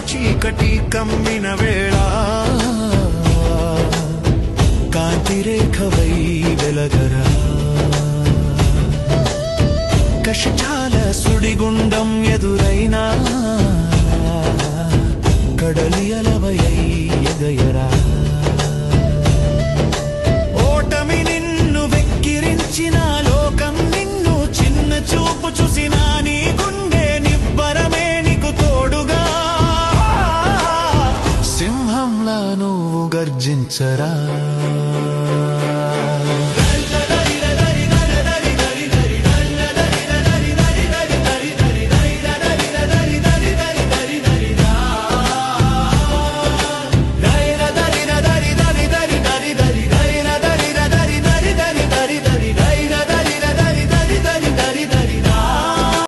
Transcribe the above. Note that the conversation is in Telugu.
చీకటి కమ్మిన వేళ కాంతి రేఖవై వెలగరా కష్టాల సుడిగుండం ఎదురైనా కడలి అలవయై ఎగయరా ఓటమి నిన్ను వెక్కిరించిన లోకం నిన్ను చిన్న చూపు చూసినా నీ గుండె నిబ్బరమే నీకు తోడుగా సింహంలా నువ్వు గర్జించరా